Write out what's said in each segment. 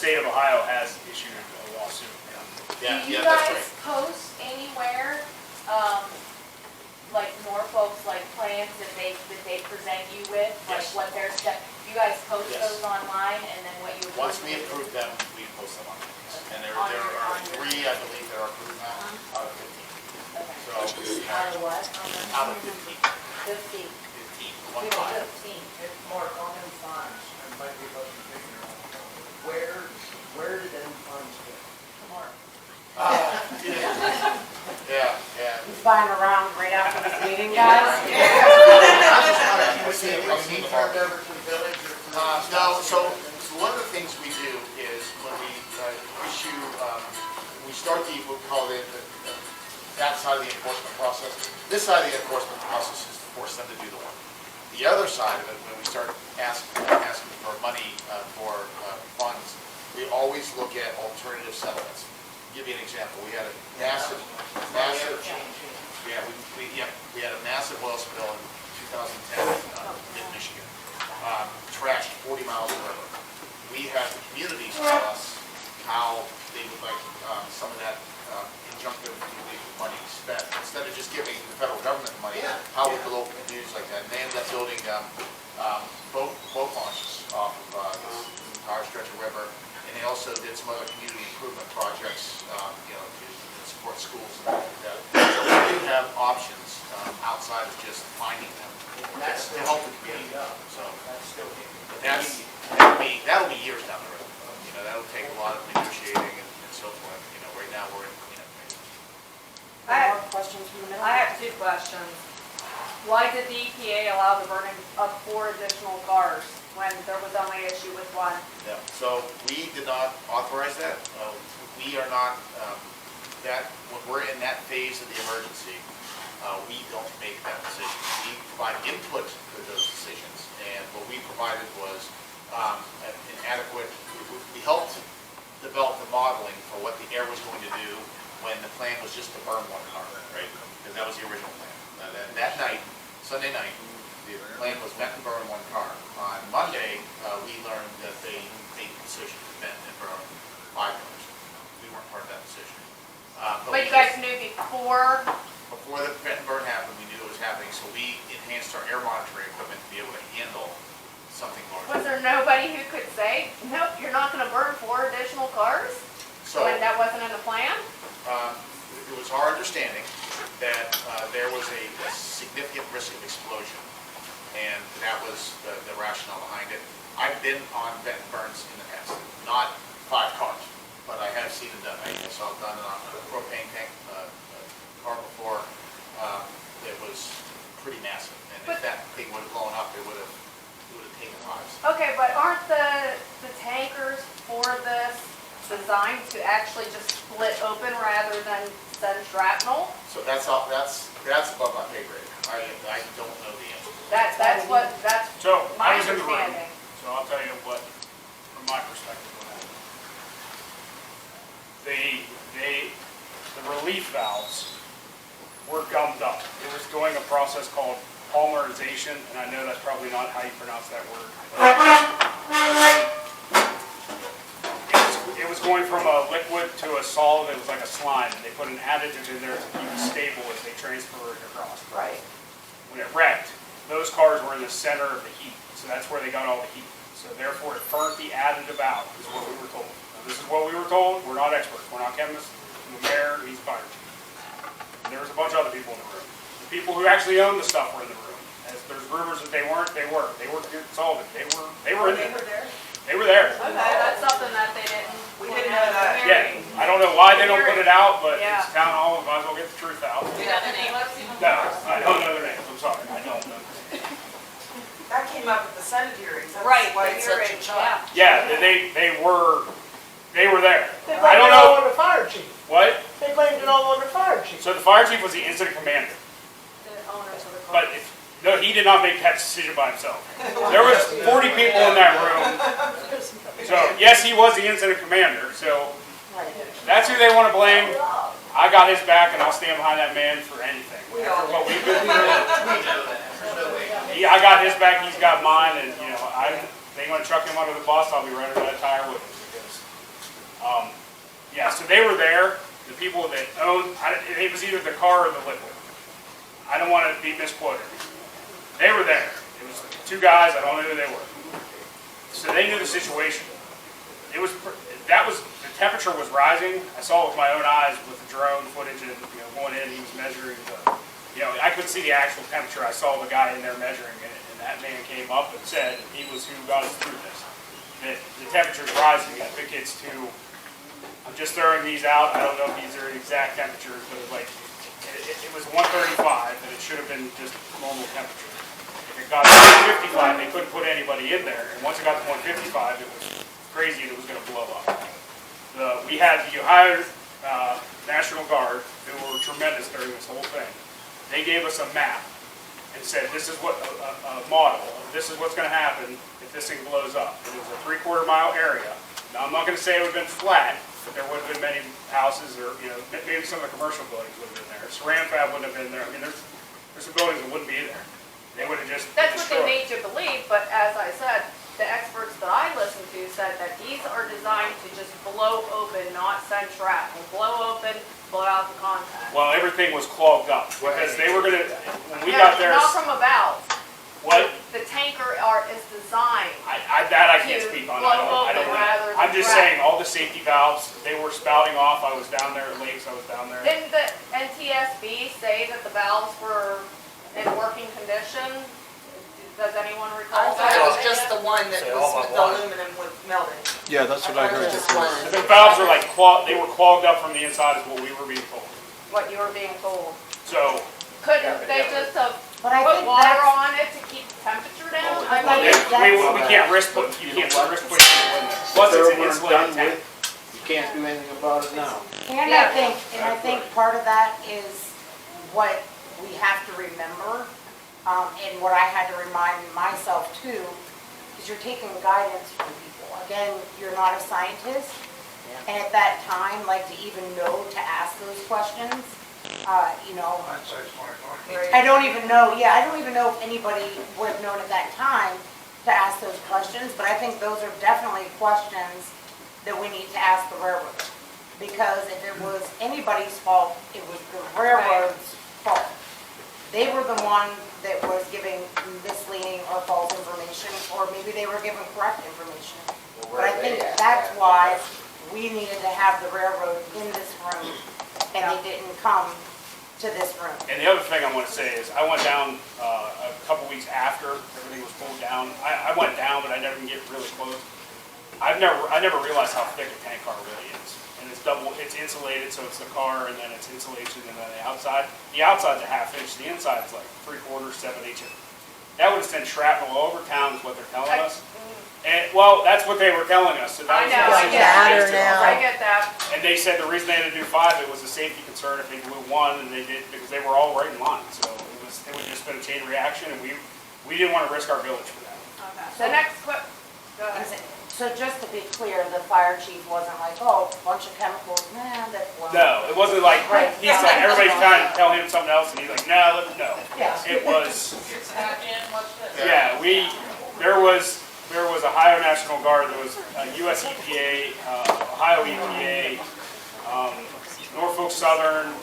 state of Ohio has issued a lawsuit. Yeah, Do you that's guys right. post anywhere, like Norfolk's like plans that they present you with, like Yes. what their step? You guys post Yes. those online, and then what you Once we approve them, we post them on. And there are 3, I believe, that are approved now, out of 15. Okay. So, Out of what? out of 15. 15. 15, We 1 don't 5. 15. It's Mark, on them funds, and maybe let me figure out, where did them funds go? Mark. Yeah, yeah. He's buying around right after this meeting, guys. Was it turned over to the village or? No, so one of the things we do is when we issue, we start the, we'll call it that side of the enforcement process. This side of the enforcement process is to force them to do the work. The other side of it, when we start asking for money for funds, we always look at alternative settlements. I'll give you an example. We had a massive, we had a massive oil spill in 2010 in Michigan. Trashed 40 miles of river. We had the communities tell us how they would like some of that injunctive money spent. Instead of just giving the federal government the money, how would the local communities like that? And they ended up building boat launches off of this entire stretch of river. And they also did some other community improvement projects, to support schools and things like that. So we do have options outside of just finding them. And that's To still help the community. So, That's still hitting. but that'll be years down the road. That'll take a lot of negotiating and so forth. Right now we're in cleanup phase. Any more questions from the middle? I have 2 questions. Why did the EPA allow the burning of 4 additional cars when there was only issue with 1? Yeah. So we did not authorize that. We are not, when we're in that phase of the emergency, we don't make that decision. We provide input to those decisions, and what we provided was an adequate, we helped develop the modeling for what the air was going to do when the plan was just to burn 1 car, right? Because that was the original plan. That night, Sunday night, the plan was meant to burn 1 car. On Monday, we learned that they made the decision to vent and burn 5 cars. We weren't part of that decision. But you guys knew before? Before the vent and burn happened, we knew it was happening, so we enhanced our air monitoring equipment to be able to handle something larger. Was there nobody who could say, nope, you're not going to burn 4 additional cars? So, When that wasn't in the plan? it was our understanding that there was a significant risk of explosion, and that was the rationale behind it. I've been on vent and burns in the past, not 5 cars, but I have seen it done. I saw it done on a propane tank car before. It was pretty massive, and if that thing would have blown up, it would have taken lives. Okay, but aren't the tankers for this designed to actually just split open rather than send shrapnel? So that's above my pay grade. I don't know the answer. That's So my I was in the room, understanding. so I'll tell you what, from my perspective, what happened. The relief valves were gummed up. It was going a process called polymerization, and I know that's probably not how you pronounce that word. It was going from a liquid to a solid. It was like a slime, and they put an additive in there to keep it stable as they transfer it across. Right. When it wrecked, those cars were in the center of the heat, so that's where they got all the heat. So therefore, it burnt the additive out, is what we were told. Now, this is what we were told. We're not experts. We're not chemists. The mayor, he's fire chief. And there was a bunch of other people in the room. The people who actually owned the stuff were in the room. As there's rumors that they weren't, they were. They were solvent. They were in there. They were there. Okay, that's something that they didn't. We didn't know that. Yeah, I don't know why they don't put it out, but Yeah. it's town hall. We might as well get the truth out. Do you have the name? No, I don't know their names. I'm sorry. I don't know. That came up at the Senate hearings. That's Right, why the it's such a hearing, shock. yeah. Yeah, they were there. They I blamed don't it all know on the fire chief. what. They blamed it all on the fire chief. So the fire chief was the incident commander, The owners of the car. but no, he did not make that decision by himself. There was 40 people in that room. So yes, he was the incident commander. So that's who they want to blame. I got his back, and I'll stand behind that man for anything. For what we've been through. I got his back, he's got mine, and they want to chuck him under the bus. I'll be right under that tire with him because Yeah, so they were there, the people that owned, it was either the car or the liquid. I don't want to be misquoted. They were there. It was two guys, I don't know who they were. So they knew the situation. The temperature was rising. I saw it with my own eyes with the drone footage and, going in, he was measuring I couldn't see the actual temperature. I saw the guy in there measuring it, and that man came up and said he was who got us through this. That the temperature's rising. I think it's I'm just throwing these out. I don't know if these are exact temperatures, but it was 135, and it should have been just normal temperature. If it got to 155, they couldn't put anybody in there, and once it got to 155, it was crazy and it was going to blow up. We had the Ohio National Guard, who were tremendous during this whole thing. They gave us a map and said, this is what a model. This is what's going to happen if this thing blows up. It was a 3/4 mile area. Now, I'm not going to say it would have been flat, but there would have been many houses, or maybe some of the commercial buildings would have been there. Saran fab wouldn't have been there. I mean, there's some buildings that wouldn't be there. They would have just That's what destroyed. they made you believe, but as I said, the experts that I listened to said that these are designed to just blow open, not send shrapnel. Blow open, blow out the contact. Well, everything was clogged up because they were going to, when we got there, Not from a valve. what? The tanker is designed. I can't To speak on. blow I don't open know. rather than I'm just drag. saying all the safety valves, they were spouting off. I was down there at Lakes. I was down there. Didn't the NTSB say that the valves were in working condition? Does anyone I recall thought it was that? just the one that Say was all with but the one. aluminum with melted. Yeah, that's what I heard. Just one. The valves were they were clogged up from the inside, is what we were being told. What you were being told. So Couldn't they just have But I put think water that's, on it to keep the temperature down? I I mean, think we can't risk putting people in there. Plus, it's an insulated tank. You can't do anything about it now. and I think part of that is what we have to remember, and what I had to remind myself too, is you're taking guidance from people. Again, you're not a scientist, and at that time, like to even know to ask those questions, Hindsight's 20/20. I don't even know if anybody would have known at that time to ask those questions, but I think those are definitely questions that we need to ask the railroad. Because if it was anybody's fault, it was the railroad's fault. They were the one that was giving misleading or false information, or maybe they were giving correct information. But I think that's why we needed to have the railroad in this room, and they didn't come to this room. And the other thing I want to say is I went down a couple weeks after everything was pulled down. I went down, but I never can get really close. I never realized how thick a tank car really is. And it's insulated, so it's the car, and then it's insulation, and then the outside. The outside's a 1/2 inch, the inside's like 3/4, 7/8 inch. That would have sent shrapnel all over town is what they're telling us. And, well, that's what they were telling us. So that I was know, the I message get they it. based it off. I get that. And they said the reason they had to do 5, it was a safety concern if they blew 1, and they did, because they were all right in line. So it would just been a chain reaction, and we didn't want to risk our village for that. Okay. The next go ahead. So just to be clear, the fire chief wasn't like, oh, bunch of chemicals, that's one. No, it wasn't like, Right. he's like, everybody's trying to tell him something else, and he's like, no. Yeah. It was, It's happening, what's this? yeah, there was Ohio National Guard, there was US EPA, Ohio EPA, Norfolk Southern,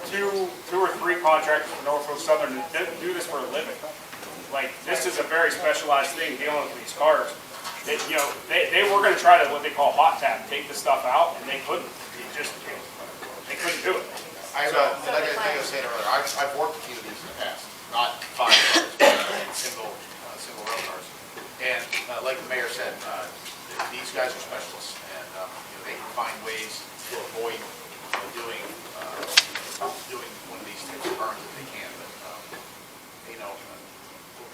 two or three contractors for Norfolk Southern that do this for a living. Like, this is a very specialized thing dealing with these cars. They were going to try to what they call hot tap, take the stuff out, and they couldn't. They couldn't do it. Like I was saying earlier, I've worked with these in the past, not 5 cars, but single rail cars. And like the mayor said, these guys are specialists, and they can find ways to avoid doing one of these types of burns if they can. But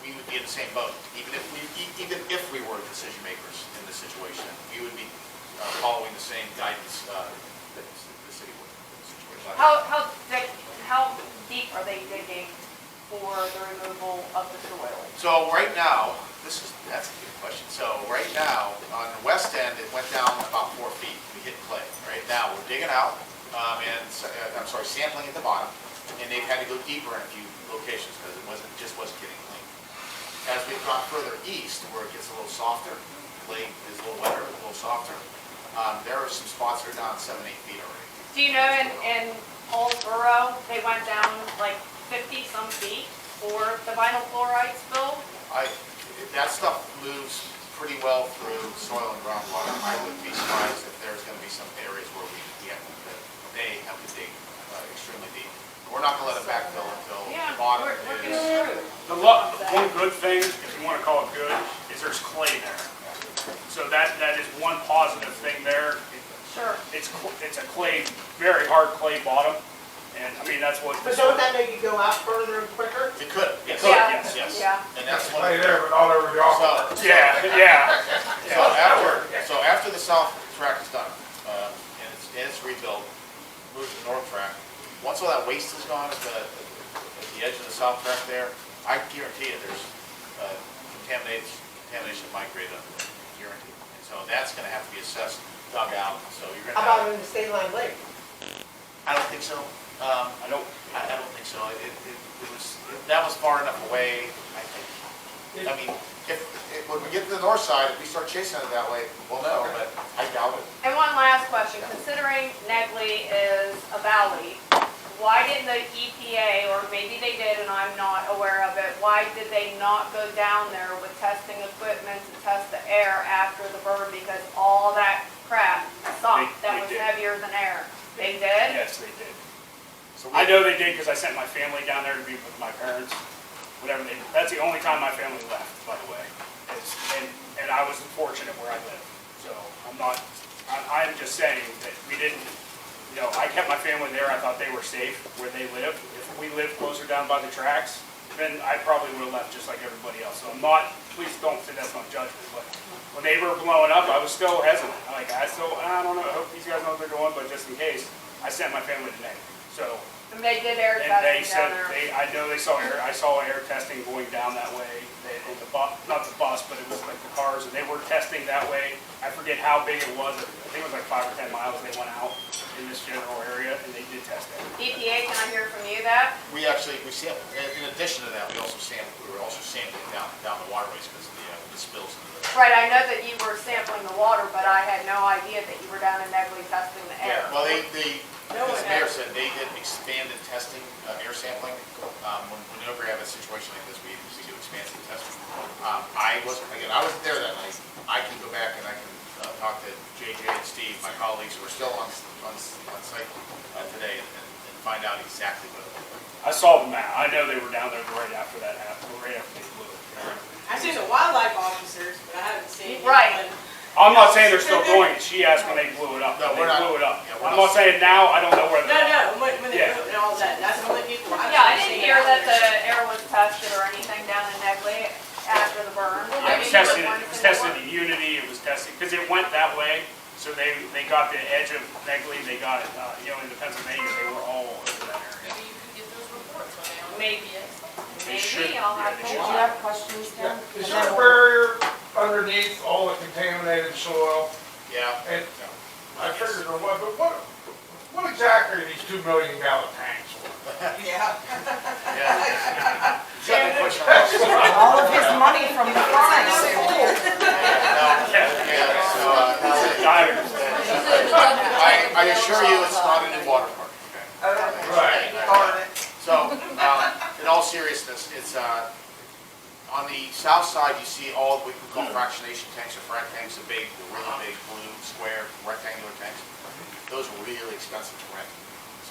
we would be in the same boat, even if we were decision makers in this situation. We would be following the same guidance that the city would in this situation. How deep are they digging for the removal of the soil? So right now, that's a good question. So right now, on the west end, it went down about 4 feet. We hit clay. Right now, we're digging out, sampling at the bottom, and they've had to go deeper in a few locations because it just wasn't getting clean. As we've gone further east, where it gets a little softer, clay is a little wetter, a little softer, There are some spots that are down 7, 8 feet already. Do you know in Owlsboro, they went down like 50 some feet for the vinyl chloride spill? That stuff moves pretty well through soil and groundwater. I wouldn't be surprised if there's gonna be some areas where they have to dig extremely deep. We're not gonna let them backfill until Yeah, the bottom we're getting is. through. One good thing, if you want to call it good, is there's clay there. So that is one positive thing there. Sure. It's a clay, very hard clay bottom, and I mean, that's what. But don't that make you go out further and quicker? It could, yes. Yeah. Yes. Yeah. And that's one. Play there, but not over the offer. So, Yeah. so after the south track is done, and it's rebuilt, moves to the north track, once all that waste is gone at the edge of the south track there, I guarantee you there's contamination migrated under there, guaranteed. And so that's gonna have to be assessed, dug out, so you're gonna How have. about in the State Line Lake? I don't think so. I don't think so. That was far enough away, I think. I mean, when we get to the north side, if we start chasing it that way, we'll know, but I doubt it. And one last question, considering Negley is a valley, why didn't the EPA, or maybe they did and I'm not aware of it, why did they not go down there with testing equipment to test the air after the burn? Because all that crap sunk that They was did. heavier than air. They did? Yes, they did. So I know they did because I sent my family down there to be with my parents. Whatever they, that's the only time my family left, by the way. And I was fortunate where I live. So I'm just saying that we didn't, I kept my family there. I thought they were safe where they live. If we lived closer down by the tracks, then I probably would have left just like everybody else. So please don't say that's my judgment, but when they were blowing up, I was still hesitant. I don't know, I hope these guys know what they're doing, but just in case, I sent my family to Navy. So, And they did air and they testing said, down there. I know they saw air, I saw air testing going down that way, in the bus, not the bus, but it was like the cars, and they were testing that way. I forget how big it was, I think it was like 5 or 10 miles they went out in this general area, and they did test it. EPA, can I hear from you that? we sampled, in addition to that, we were also sampling down the waterways because of the spills into the. Right, I know that you were sampling the water, but I had no idea that you were down in Negley testing the air. Well, No one as Mayor knows. said, they did expanded testing, air sampling. Whenever we have a situation like this, we do expansive testing. I wasn't there that night. I can go back and I can talk to JJ and Steve, my colleagues who are still on site today and find out exactly what it was. I saw the map, I know they were down there right after that happened, right after they blew it. I've seen the wildlife officers, but I haven't seen. Right. I'm not saying they're still doing it, she asked when they blew it up, No, when we're they not- blew it up. yeah, we're I'm not- not saying now, I don't know where No, they're. when they Yeah. do it and all that, that's the only people I've Yeah, I seen didn't hear out that there. the air was tested or anything down in Negley after the burn. It was tested, in Unity, it was tested, because it went that way, so they got the edge of Negley, they got, into Pennsylvania, they were all over that area. Maybe you could get those reports when they. Maybe, They should, maybe, I'll yeah, have they to should. Did you look. have questions, Tim? Is there a barrier underneath all the contaminated soil? Yeah. And I figured there was, but what exactly are these 2 million gallon tanks for? Yeah. Yeah. Second question. Yeah, All of his money from the fines. I assure you, it's not a new water park. Right. Darn it. So, in all seriousness, it's, on the south side, you see all what we call fractionation tanks or frac tanks, the really big blue square rectangular tanks. Those are really expensive to rent.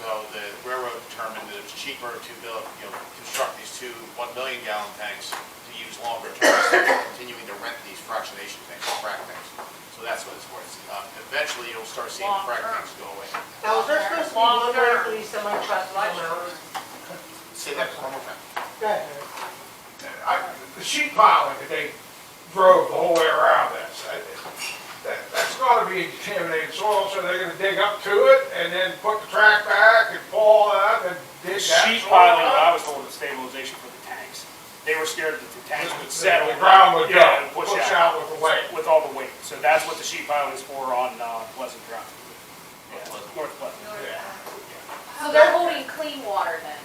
So the railroad determined that it was cheaper to construct these 2 1 million gallon tanks to use longer term instead of continuing to rent these fractionation tanks or frac tanks. So that's what it's for. Eventually, you'll start seeing the frac tanks go away. Now, is there supposed to be one way for these semi-trucks to come out? Say that one more time. Go ahead. The sheet piling that they drove the whole way around this, that's gotta be contaminated soil, so they're gonna dig up to it and then put the track back and pull it up and dig that Sheet soil piling, what I up. was told, is stabilization for the tanks. They were scared that the tanks would settle. The ground would go, Yeah, and push out with the weight. with all the weight. So that's what the sheet piling is for on Pleasant Drive. Yeah, North Pleasant. Yeah. So they're holding clean water then?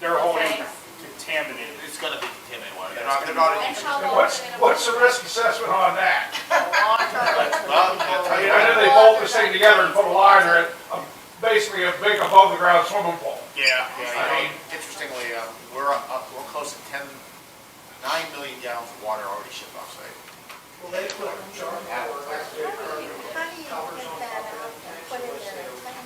They're The holding tanks? contaminated. It's gonna be contaminated water. Yeah, They're not And using how it. long are they gonna? What's the risk assessment on that? Well, I'll tell I you mean, I know they what. bolt this thing together and put a liner in, basically a big above the ground swimming pool. Yeah, I you know, mean- interestingly, we're close to 9 million gallons of water already shipped off site. Well, they put charge power, that's their current. How do you take that out and put it in a tank?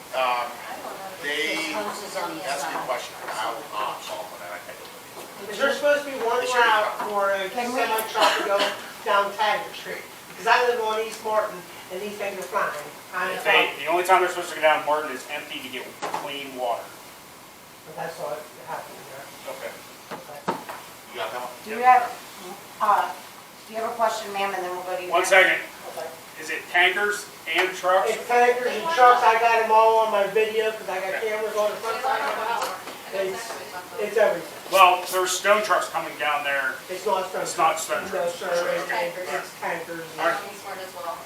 That's a good question. I'll follow up on that. I don't know. Is there supposed to be one It should be route for a semi truck to go down Taggart Street? Because I live on East Martin and these things are flying. The only time they're supposed to go down Martin is empty to get clean water. But that's what happened there. Okay. Okay. You got that one? Do you have, do you have a question, ma'am, and then we'll go to you. 1 second. Okay. Is it tankers and trucks? It's tankers and trucks, I got them all on my video because I got cameras on the front side of my house. It's everything. Well, there's stone trucks coming down there. It's not stone. It's not stone No, trucks. sir, Okay. it's tankers. All right. Eastward as well.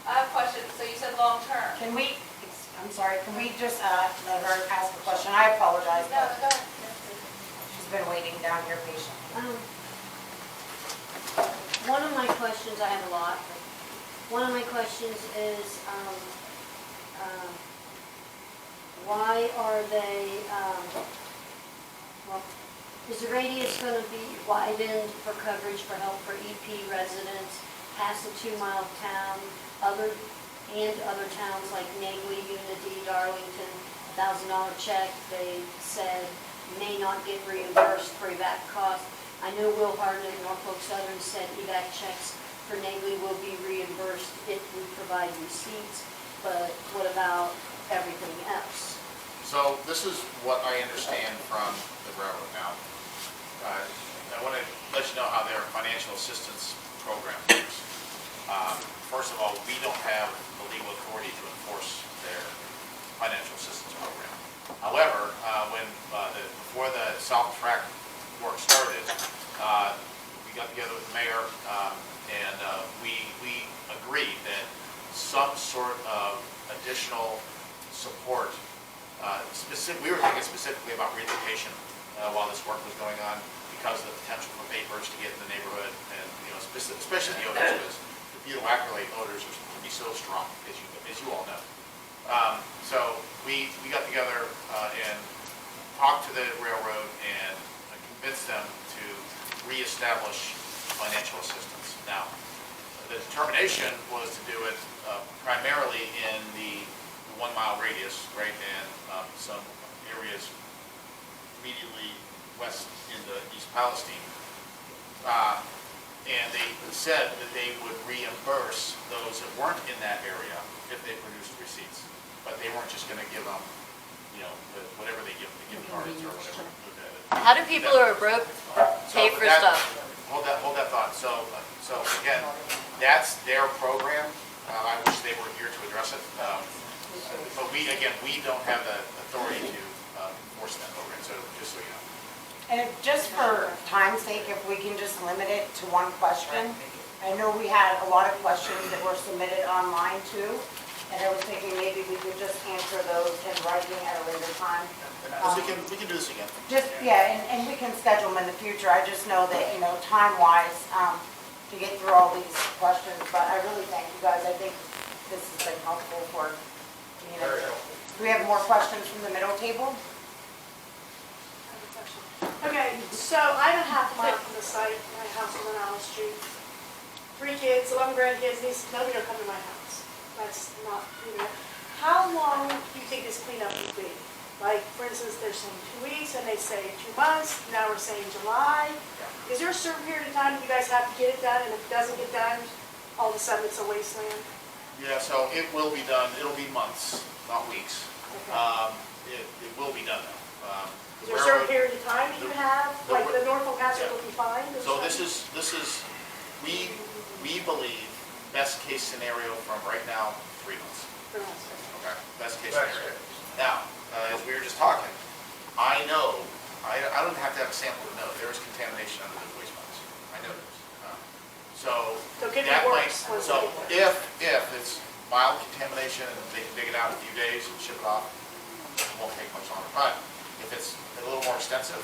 I have a question, so you said long-term. Can we, I'm sorry, can we just, let her ask a question? I apologize, No, but go ahead. she's been waiting down here patiently. One of my questions, I have a lot, but one of my questions is, why are they, well, is the radius going to be widened for coverage for help for EP residents past the 2-mile town, other towns like Nagley, Unity, Darlington, $1,000 check, they said may not get reimbursed for evac costs. I know Will Hardin and Norfolk Southern said evac checks for Nagley will be reimbursed if we provide receipts, but what about everything else? So this is what I understand from the railroad now. I want to let you know how their financial assistance program works. First of all, we don't have the legal authority to enforce their financial assistance program. However, before the South Track work started, we got together with the mayor and we agreed that some sort of additional support, we were thinking specifically about relocation while this work was going on because of the potential for vapors to get in the neighborhood and, especially the odors, because the butyl acrylate odors can be so strong, as you all know. So we got together and talked to the railroad and convinced them to reestablish financial assistance. Now, the determination was to do it primarily in the 1-mile radius, right, and some areas immediately west into East Palestine. And they said that they would reimburse those that weren't in that area if they produced receipts. But they weren't just going to give them, whatever they give, the gift cards or whatever. How do people who are broke pay for stuff? Hold that thought. So again, that's their program. I wish they were here to address it. But we don't have the authority to enforce that program, so just so you know. And just for time's sake, if we can just limit it to one question. I know we had a lot of questions that were submitted online too, and I was thinking maybe we could just answer those in writing at a later time. We can do this again. Just, yeah, and we can schedule them in the future. I just know that, time-wise, to get through all these questions, but I really thank you guys. I think this has been helpful for community. Do we have more questions from the middle table? Okay, so I don't have to mile from the site, my house is on Allen Street. 3 kids, 11 grandkids, nobody will come to my house. That's not, How long do you think this cleanup will be? Like, for instance, they're saying 2 weeks, and they say 2 months, now we're saying July. Is there a certain period of time that you guys have to get it done, and if it doesn't get done, all of a sudden it's a wasteland? Yeah, so it will be done. It'll be months, not weeks. Okay. It will be done though. Is there a certain period of time that you have? Like the Norfolk Hazard will be fine? So this is, we believe, best case scenario from right now, 3 months. Okay, best case scenario. Now, as we were just talking, I know, I don't have to have a sample to know, there is contamination under those waste piles. I know there is. So it could be that might, worse once so they get if it's mild contamination and they can dig it out in a few days and ship it off, it won't take much longer. But if it's a little more extensive,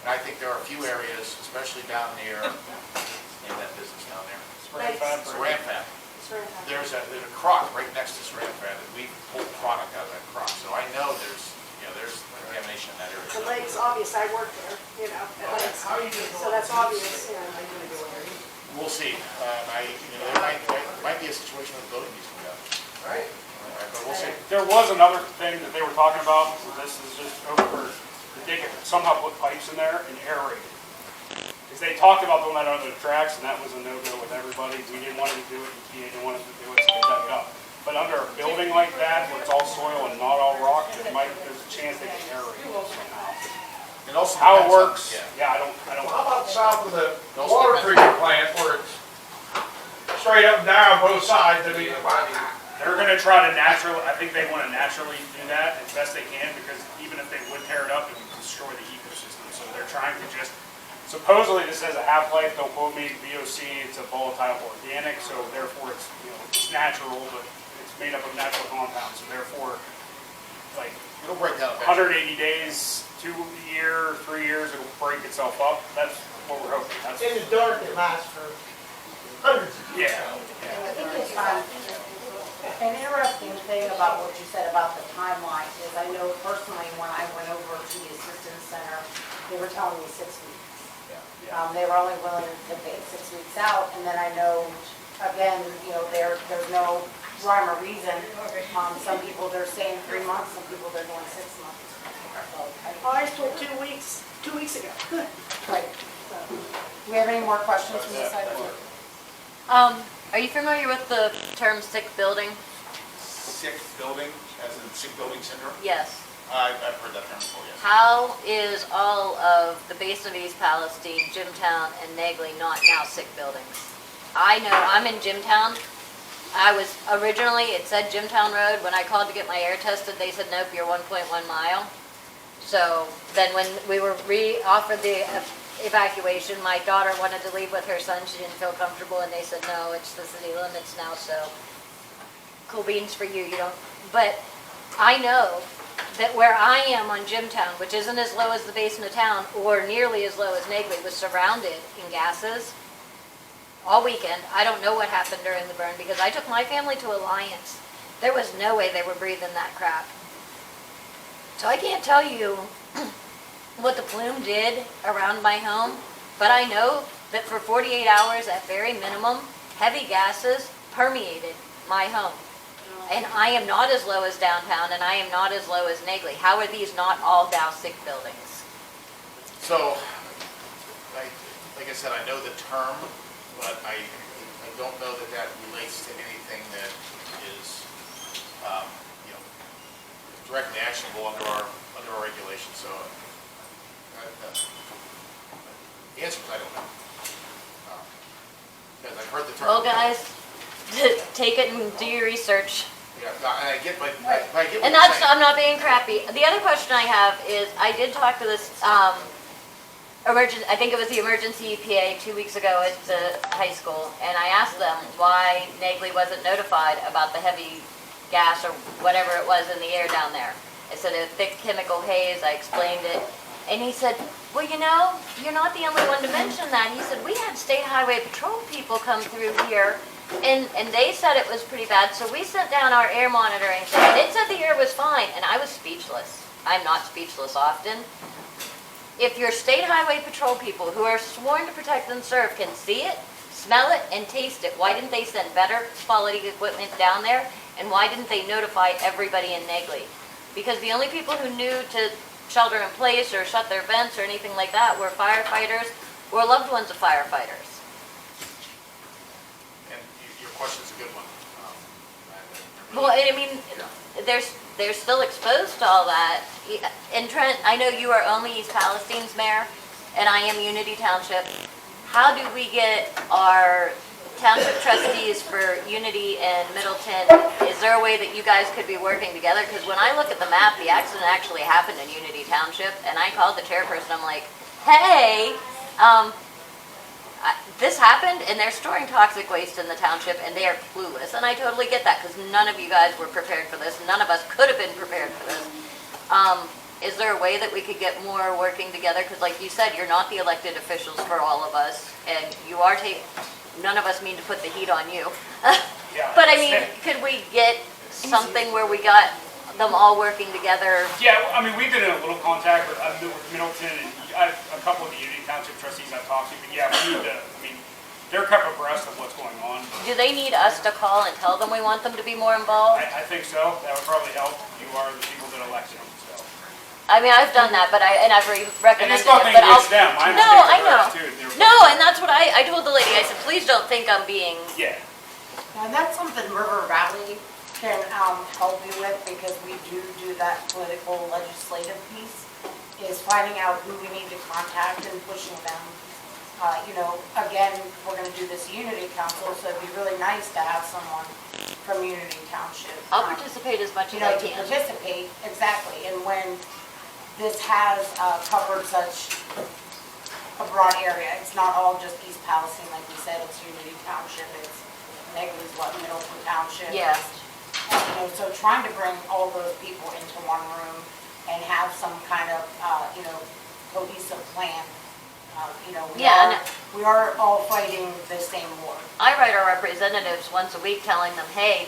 and I think there are a few areas, especially down near, name that business down there, Spray fab. Saran Fab. Saran Wrap? There's a crock right next to Saran Wrap, and we pull product out of that crock, so I know there's contamination in that area. The lake's obvious, I work there, at Lakes, so that's obvious, We'll see. There might be a situation with building needs to be done. Right. But we'll see. There was another thing that they were talking about, this is just overheard, that they could somehow put pipes in there and aerate it. Because they talked about doing that on the tracks, and that was a no-go with everybody. We didn't want them to do it, EPA didn't want them to do it, so they dug it up. But under a building like that, where it's all soil and not all rock, there's a chance they can aerate it somehow. It also How it depends on- works, yeah. yeah, I don't. How about south of the water treatment plant where it's straight up and down both sides? I mean, They're gonna try to I think they wanna naturally do that as best they can, because even if they would tear it up, it would destroy the ecosystem. So they're trying to supposedly this has a half-life, don't quote me, VOC, it's a volatile organic, so therefore it's, it's natural, but it's made up of natural compounds, so therefore, like, It'll break down eventually. 180 days, 2 years, 3 years, it'll break itself up. That's what we're hoping. That's, In the dark, it lasts for hundreds of years. yeah. I think it's an interesting thing about what you said about the timeline is I know personally when I went over to the assistance center, they were telling me 6 weeks. They were only willing to pay 6 weeks out, and then I know, again, there's no rhyme or reason. Some people they're saying 3 months, some people they're going 6 months. So, I was told 2 weeks, 2 weeks ago. Right. Do we have any more questions from this side? Are you familiar with the term sick building? Sick building, as in sick building syndrome? Yes. I've heard that term before, yes. How is all of the base of East Palestine, Jimtown, and Negley not now sick buildings? I know, I'm in Jimtown. It said Jimtown Road. When I called to get my air tested, they said, nope, you're 1.1 mile. So then when we were offered the evacuation, my daughter wanted to leave with her son. She didn't feel comfortable, and they said, no, it's the city limits now, so cool beans for you. But I know that where I am on Jimtown, which isn't as low as the basement of town, or nearly as low as Negley, was surrounded in gases all weekend. I don't know what happened during the burn, because I took my family to Alliance. There was no way they were breathing that crap. So I can't tell you what the plume did around my home, but I know that for 48 hours at very minimum, heavy gases permeated my home. And I am not as low as downtown, and I am not as low as Negley. How are these not all Dow sick buildings? So, like I said, I know the term, but I don't know that that relates to anything that is, directly actionable under our regulations. So, the answer is I don't know. Because I've heard the term. Well, guys, take it and do your research. Yeah, and I get what you're And that's, saying. I'm not being crappy. The other question I have is, I did talk to this, I think it was the emergency EPA 2 weeks ago at the high school, and I asked them why Negley wasn't notified about the heavy gas or whatever it was in the air down there. I said a thick chemical haze, I explained it, and he said, well, you're not the only one to mention that. He said, we had state highway patrol people come through here, and they said it was pretty bad, so we sent down our air monitoring thing, and it said the air was fine, and I was speechless. I'm not speechless often. If your state highway patrol people who are sworn to protect and serve can see it, smell it, and taste it, why didn't they send better quality equipment down there? And why didn't they notify everybody in Negley? Because the only people who knew to shelter in place or shut their vents or anything like that were firefighters or loved ones of firefighters. And your question's a good one. Well, I mean, they're still exposed to all that. And Trent, I know you are only East Palestine's mayor, and I am Unity Township. How do we get our township trustees for Unity and Middleton? Is there a way that you guys could be working together? Because when I look at the map, the accident actually happened in Unity Township, and I called the chairperson. I'm like, hey, this happened, and they're storing toxic waste in the township, and they are clueless. And I totally get that, because none of you guys were prepared for this. None of us could have been prepared for this. Is there a way that we could get more working together? Because like you said, you're not the elected officials for all of us, and you are none of us mean to put the heat on you. Yeah, But I mean, could we get something where we got them all working together? Yeah, I mean, we've been in a little contact with Middleton and a couple of the Unity Township trustees I've talked to, but yeah, we need to, I mean, they're kept abreast of what's going on. Do they need us to call and tell them we want them to be more involved? I think so, that would probably help. You are the people that elected them, so. I mean, I've done that, but I've And recommended it's nothing it, but I'll. against them, I No, I know know. they're too. No, and that's what I told the lady. I said, please don't think I'm being. Yeah, And that's something River Valley can help you with, because we do that political legislative piece, is finding out who we need to contact and pushing them. You know, again, we're gonna do this Unity Council, so it'd be really nice to have someone from Unity Township. I'll participate as much You as I know, to can. participate, exactly, and when this has covered such a broad area, it's not all just East Palestine, like we said, it's Unity Township, it's Negley's, Middleton Township. Yeah. You know, so trying to bring all those people into one room and have some kind of, you know, cohesive plan. You know, Yeah, we are all fighting the same war. I write our representatives once a week telling them, hey,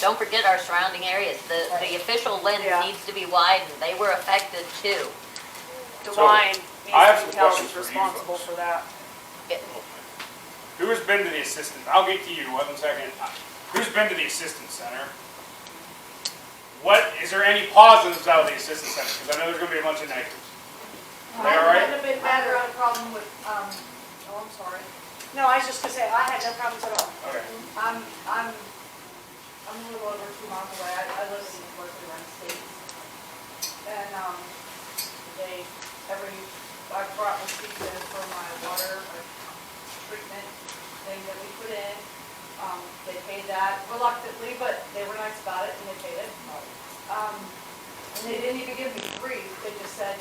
don't forget our surrounding areas. The official lens Yeah. needs to be widened. They were affected too. DeWine I have needs to some be held questions for you responsible folks. for that. who has been to the assistance, I'll get to you, 1 second. Who's been to the assistance center? Is there any positives out of the assistance center? Because I know there's gonna be a bunch of negatives. Are they all right? I had a problem with, oh, I'm sorry. No, I was just gonna say, I had no problems at all. Okay. I'm a little over 2 miles away. I live in Berkeley, United States. And, I brought receipts in for my water treatment thing that we put in. They paid that reluctantly, but they were nice about it and they paid it. And they didn't even give me grief. They just said,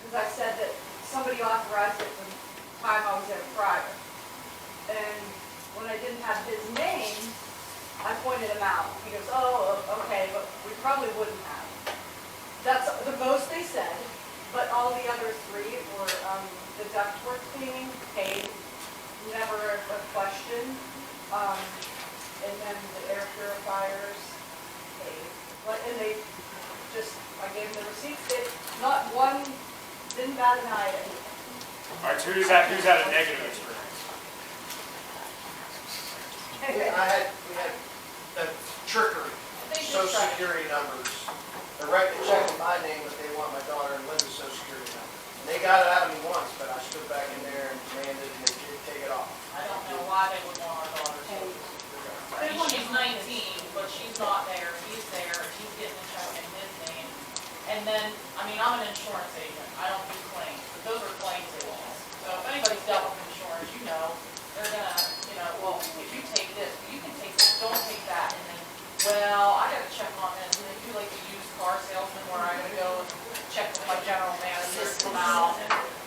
because I said that somebody authorized it from the time I was there prior. And when I didn't have his name, I pointed him out. He goes, oh, okay, but we probably wouldn't have. That's the most they said, but all the other 3 were, the ductwork cleaning, paid, never a question. And then the air purifiers, paid. And they just, I gave them the receipts, not one, didn't bat an eye at anything. All right, so who's had a negative experience? We had that trickery, social security numbers. They're writing a check in my name, but they want my daughter and Linda's social security number. And they got it out of me once, but I stood back in there and demanded and they did take it off. I don't know why they would want our daughter to. I mean, she's 19, but she's not there, he's there, he's getting a check in his name. And then, I mean, I'm an insurance agent, I don't do claims, but those are claims they want. So if anybody's dealt with insurance, you know, they're gonna, well, if you take this, you can take this, don't take that. And then, well, I gotta check on this, and they do like the used car salesman where I gotta go and check with my general manager to come out.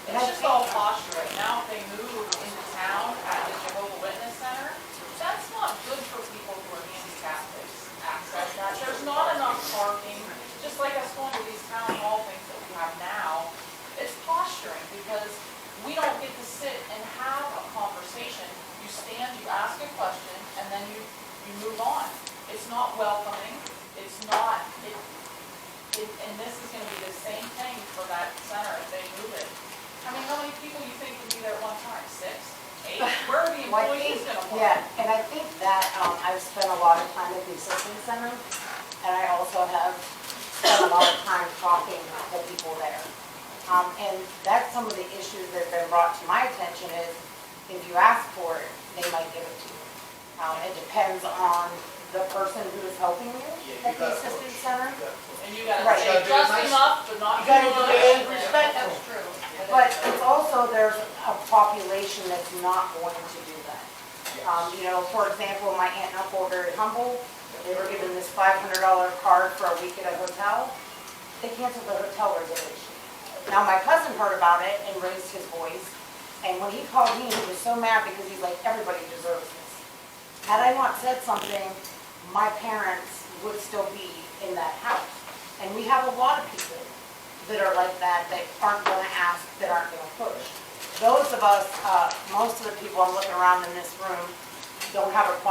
And it's just all posture right now. If they move into town at the Jehovah's Witness Center, that's not good for people who are handicapped to access that. There's not enough parking, just like us going to these town hall things that we have now. It's posturing because we don't get to sit and have a conversation. You stand, you ask a question, and then you move on. It's not welcoming. It's not, and this is gonna be the same thing for that center if they move it. I mean, how many people you think would be there at one time? 6, 8? Where are the Well, I employees think- gonna park? Yeah, and I think that I've spent a lot of time at the assistance center, and I also have spent a lot of time talking to people there. And that's some of the issues that have been brought to my attention is, if you ask for it, they might give it to you. It depends on the person who is helping you at the assistance center. And you gotta Right. say just enough, but not You too gotta much. demand respect. That's true. But it's also, there's a population that's not going to do that. You know, for example, my aunt and uncle are very humble. They were given this $500 card for a week at a hotel. They canceled the hotel reservation. Now, my cousin heard about it and raised his voice. And when he called me, he was so mad because he's like, everybody deserves this. Had I not said something, my parents would still be in that house. And we have a lot of people that are like that aren't going to ask, that aren't going to push. Those of us, most of the people I'm looking around in this room, don't have a problem